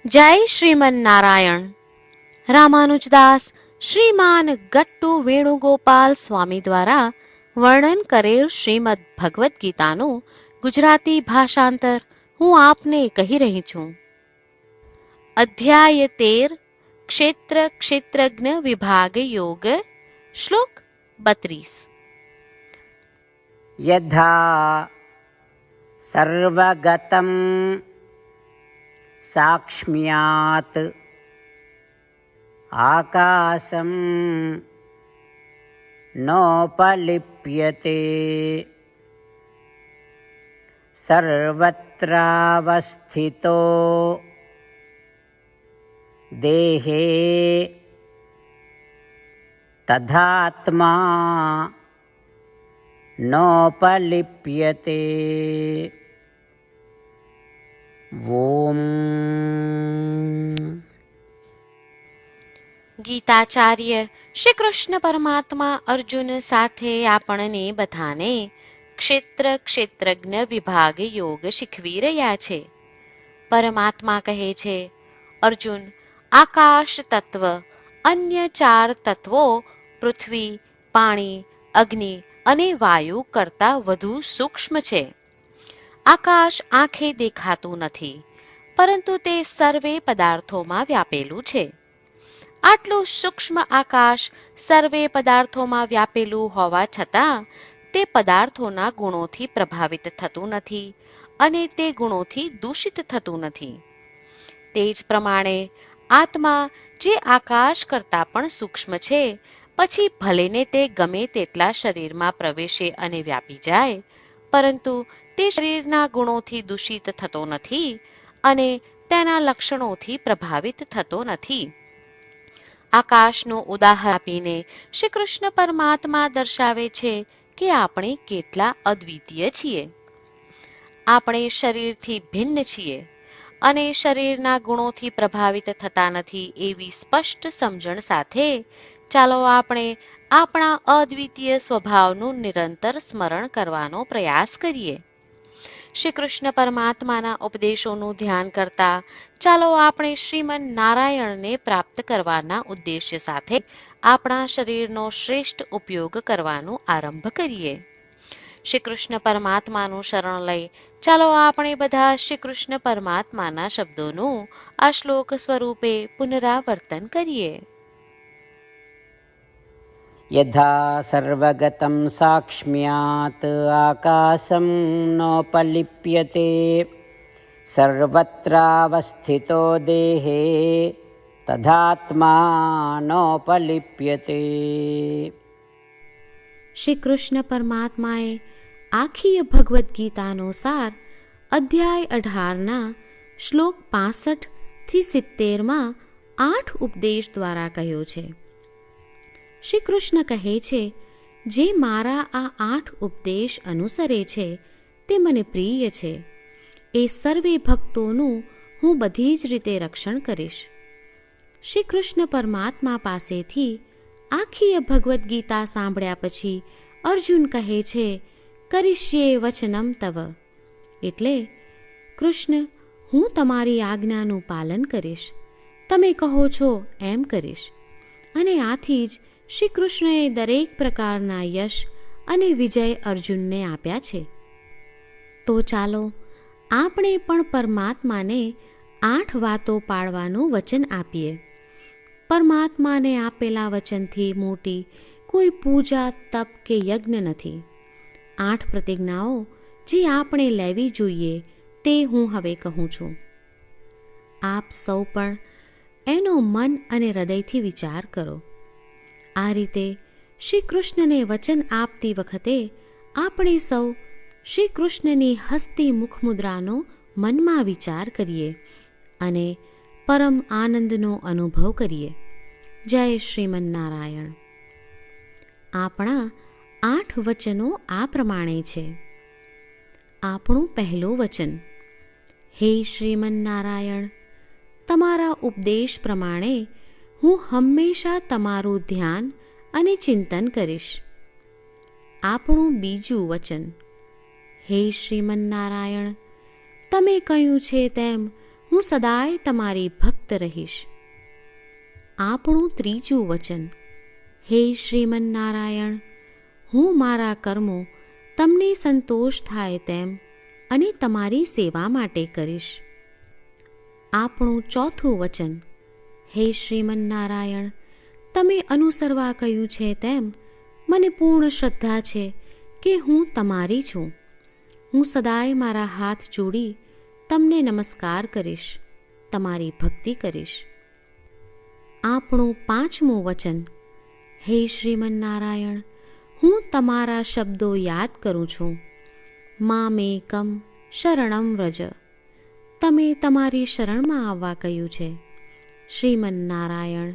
જય શ્રીમન નારાયણ. રામાનુજદાસ શ્રીમાન ગટ્ટુ વેણુગોપાલ સ્વામી દ્વારા વર્ણન કરેલ શ્રીમદ ભગવદ્ ગીતાનું ગુજરાતી ભાષાંતર હું આપને કહી રહી છું. અધ્યાય 13 ક્ષેત્ર ક્ષેત્રજ્ઞ વિભાગ યોગ. શ્લોક 32. યથા સર્વગતં સાક્ષ્મ્યાત આકાશં નોપલિપ્યતે સર્વત્રાવસ્થિતો દેહે તથાત્મા નોપલિપ્યતે. ઓમ. ગીતાચાર્ય શ્રી કૃષ્ણ પરમાત્મા અર્જુન સાથે આપણને બધાને ક્ષેત્ર ક્ષેત્રજ્ઞ વિભાગ યોગ શીખવી રહ્યા છે. પરમાત્મા કહે છે, અર્જુન, આકાશ તત્વ અન્ય 4 તત્વો પૃથ્વી, પાણી, અગ્નિ અને વાયુ કરતા વધુ સૂક્ષ્મ છે. આકાશ આંખે દેખાતું નથી, પરંતુ તે સર્વે પદાર્થોમાં વ્યાપેલું છે. આટલું સૂક્ષ્મ આકાશ સર્વે પદાર્થોમાં વ્યાપેલું હોવા છતાં તે પદાર્થોના ગુણોથી પ્રભાવિત થતું નથી અને તે ગુણોથી દૂષિત થતું નથી. તે જ પ્રમાણે આત્મા જે આકાશ કરતાં પણ સૂક્ષ્મ છે, પછી ભલેને તે ગમે તેટલા શરીરમાં પ્રવેશે અને વ્યાપી જાય, પરંતુ તે શરીરના ગુણોથી દૂષિત થતો નથી અને તેના લક્ષણોથી પ્રભાવિત થતો નથી. આકાશનું ઉદાહરણ આપીને શ્રી કૃષ્ણ પરમાત્મા દર્શાવે છે કે આપણે કેટલા અદ્વિતીય છીએ. આપણે શરીરથી ભિન્ન છીએ અને શરીરના ગુણોથી પ્રભાવિત થતા નથી એવી સ્પષ્ટ સમજણ સાથે ચાલો આપણે આપણા અદ્વિતીય સ્વભાવનું નિરંતર સ્મરણ કરવાનો પ્રયાસ કરીએ. શ્રી કૃષ્ણ પરમાત્માના ઉપદેશોનું ધ્યાન કરતા ચાલો આપણે શ્રીમન નારાયણને પ્રાપ્ત કરવાના ઉદ્દેશ્ય સાથે આપણા શરીરનો શ્રેષ્ઠ ઉપયોગ કરવાનો આરંભ કરીએ. શ્રી કૃષ્ણ પરમાત્માનું શરણ લઈ ચાલો આપણે બધા શ્રી કૃષ્ણ પરમાત્માના શબ્દોનું આ શ્લોક સ્વરૂપે પુનરાવર્તન કરીએ. યથા સર્વગતં સાક્ષ્મ્યાત આકાશં નોપલિપ્યતે સર્વત્રાવસ્થિતો દેહે તથાત્મા નોપલિપ્યતે. શ્રી કૃષ્ણ પરમાત્માએ આખી ભગવદ્ ગીતાનો સાર અધ્યાય 18ના શ્લોક 65 થી 70માં 8 ઉપદેશ દ્વારા કહ્યો છે. શ્રી કૃષ્ણ કહે છે, જે મારા આ 8 ઉપદેશ અનુસરે છે તે મને પ્રિય છે. એ સર્વે ભક્તોનું હું બધી જ રીતે રક્ષણ કરીશ. શ્રી કૃષ્ણ પરમાત્મા પાસેથી આખી ભગવદ્ ગીતા સાંભળ્યા પછી અર્જુન કહે છે, કરીશ્યે વચનમ તવ, એટલે કૃષ્ણ, હું તમારી આજ્ઞાનું પાલન કરીશ, તમે કહો છો એમ કરીશ. અને આથી જ શ્રી કૃષ્ણએ દરેક પ્રકારના યશ અને વિજય અર્જુનને આપ્યા છે. તો ચાલો આપણે પણ પરમાત્માને 8 વાતો પાળવાનું વચન આપીએ. પરમાત્માને આપેલા વચનથી મોટી કોઈ પૂજા, તપ કે યજ્ઞ નથી. 8 પ્રતિજ્ઞાઓ જે આપણે લેવી જોઈએ તે હું હવે કહું છું. આપ સૌ પણ એનો મન અને હૃદયથી વિચાર કરો. આ રીતે શ્રી કૃષ્ણને વચન આપતી વખતે આપણે સૌ શ્રી કૃષ્ણની હસતી મુખમુદ્રાનો મનમાં વિચાર કરીએ અને પરમ આનંદનો અનુભવ કરીએ. જય શ્રીમન નારાયણ. આપણા 8 વચનો આ પ્રમાણે છે. આપણું પહેલું વચન, હે શ્રીમન નારાયણ, તમારા ઉપદેશ પ્રમાણે હું હંમેશા તમારું ધ્યાન અને ચિંતન કરીશ. આપણું બીજું વચન, હે શ્રીમન નારાયણ, તમે કહ્યું છે તેમ હું સદાય તમારી ભક્ત રહીશ. આપણું ત્રીજું વચન. હે શ્રીમન્નારાયણ, હું મારા કર્મો તમને સંતોષ થાય તેમ અને તમારી સેવા માટે કરીશ. આપણું ચોથું વચન. હે શ્રીમન્નારાયણ, તમે અનુસરવા કહ્યું છે તેમ મને પૂર્ણ શ્રદ્ધા છે કે હું તમારી છું. હું સદાય મારા હાથ જોડી તમને નમસ્કાર કરીશ, તમારી ભક્તિ કરીશ. આપણું પાંચમું વચન. હે શ્રીમન્નારાયણ, હું તમારા શબ્દો યાદ કરું છું. મામેકમ શરણમ વ્રજ. તમે તમારી શરણમાં આવવા કહ્યું છે. શ્રીમન્નારાયણ,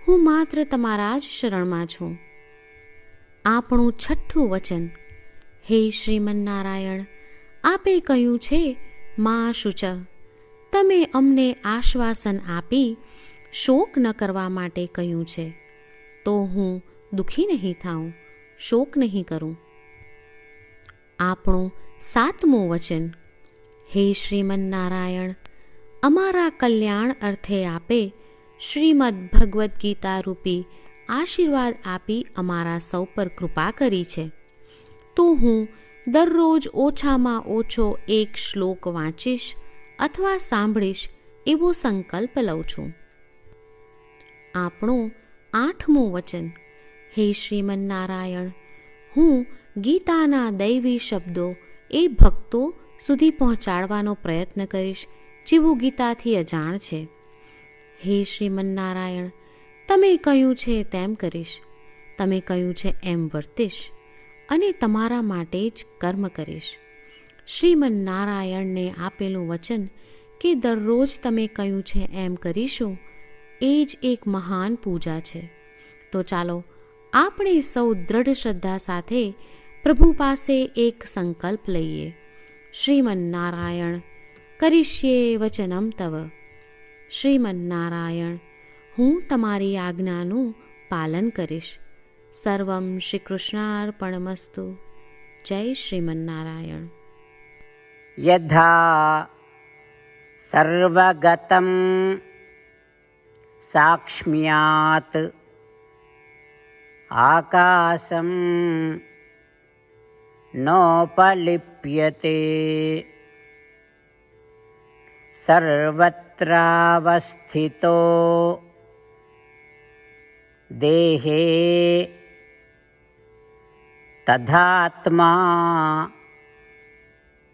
હું માત્ર તમારા જ શરણમાં છું. આપણું છઠ્ઠું વચન. હે શ્રીમન્નારાયણ, આપે કહ્યું છે મા શુચ. તમે અમને આશ્વાસન આપી શોક ન કરવા માટે કહ્યું છે, તો હું દુઃખી નહીં થાઉં, શોક નહીં કરું. આપણું સાતમું વચન. હે શ્રીમન્નારાયણ, અમારા કલ્યાણ અર્થે આપે શ્રીમદ્ ભગવદ્ ગીતા રૂપી આશીર્વાદ આપી અમારા સૌ પર કૃપા કરી છે, તો હું દરરોજ ઓછામાં ઓછો એક શ્લોક વાંચીશ અથવા સાંભળીશ એવો સંકલ્પ લઉં છું. આપણું આઠમું વચન. હે શ્રીમન્નારાયણ, હું ગીતાના દૈવી શબ્દો એ ભક્તો સુધી પહોંચાડવાનો પ્રયત્ન કરીશ જેઓ ગીતાથી અજાણ છે. હે શ્રીમન્નારાયણ, તમે કહ્યું છે તેમ કરીશ, તમે કહ્યું છે એમ વર્તીશ અને તમારા માટે જ કર્મ કરીશ. શ્રીમન્નારાયણને આપેલું વચન કે દરરોજ તમે કહ્યું છે એમ કરીશું, એ જ એક મહાન પૂજા છે. તો ચાલો આપણે સૌ દ્રઢ શ્રદ્ધા સાથે પ્રભુ પાસે એક સંકલ્પ લઈએ. શ્રીમન્નારાયણ, કરીશ્યે વચનમ તવ. શ્રીમન્નારાયણ, હું તમારી આજ્ઞાનું પાલન કરીશ. સર્વમ શ્રી કૃષ્ણાર્પણમસ્તુ. જય શ્રીમન્નારાયણ. યથા સર્વગતં સાક્ષ્મ્યાત આકાશં નોપલિપ્યતે સર્વત્રાવસ્થિતો દેહે તથાત્મા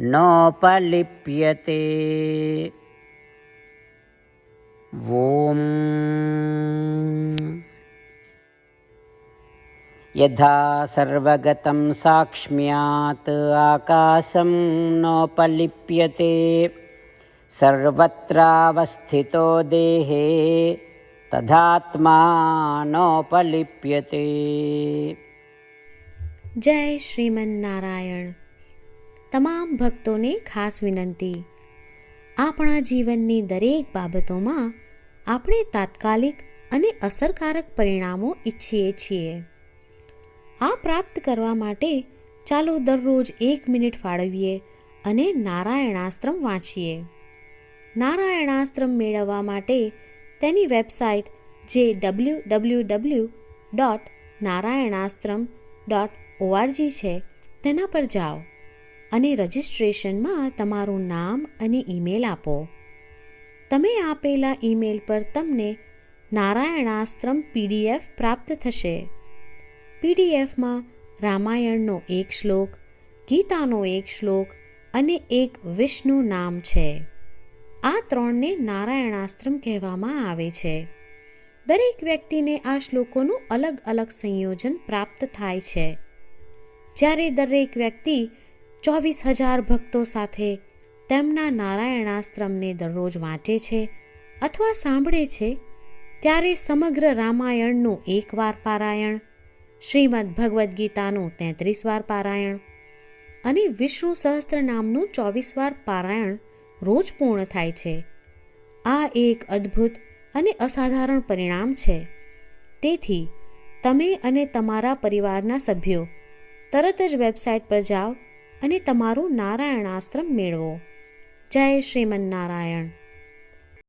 નોપલિપ્યતે. ઓમ. યથા સર્વગતં સાક્ષ્મ્યાત આકાશં નોપલિપ્યતે સર્વત્રાવસ્થિતો દેહે તથાત્મા નોપલિપ્યતે. જય શ્રીમન્નારાયણ. તમામ ભક્તોને ખાસ વિનંતી. આપણા જીવનની દરેક બાબતોમાં આપણે તાત્કાલિક અને અસરકારક પરિણામો ઈચ્છીએ છીએ. આ પ્રાપ્ત કરવા માટે ચાલો દરરોજ 1 મિનિટ ફાળવીએ અને નારાયણાસ્ત્રમ વાંચીએ. નારાયણાસ્ત્રમ મેળવવા માટે તેની વેબસાઇટ જે www.narayanaastram.org છે તેના પર જાઓ અને રજિસ્ટ્રેશનમાં તમારું નામ અને ઈમેલ આપો. તમે આપેલા ઈમેલ પર તમને નારાયણાસ્ત્રમ PDF પ્રાપ્ત થશે. પીડીએફમાં રામાયણનો 1 શ્લોક, ગીતાનો 1 શ્લોક અને એક વિષ્ણુ નામ છે. આ 3ને નારાયણાસ્ત્રમ કહેવામાં આવે છે. દરેક વ્યક્તિને આ શ્લોકોનું અલગ અલગ સંયોજન પ્રાપ્ત થાય છે. જ્યારે દરેક વ્યક્તિ 24,000 ભક્તો સાથે તેમના નારાયણાસ્ત્રમને દરરોજ વાંચે છે અથવા સાંભળે છે, ત્યારે સમગ્ર રામાયણનું 1 વાર પારાયણ, શ્રીમદ્ ભગવદ્ ગીતાનું 33 વાર પારાયણ અને વિષ્ણુ સહસ્ત્ર નામનું 24 વાર પારાયણ રોજ પૂર્ણ થાય છે. આ એક અદ્ભુત અને અસાધારણ પરિણામ છે. તેથી તમે અને તમારા પરિવારના સભ્યો તરત જ વેબસાઇટ પર જાઓ અને તમારું નારાયણાસ્ત્રમ મેળવો. જય શ્રીમન્નારાયણ.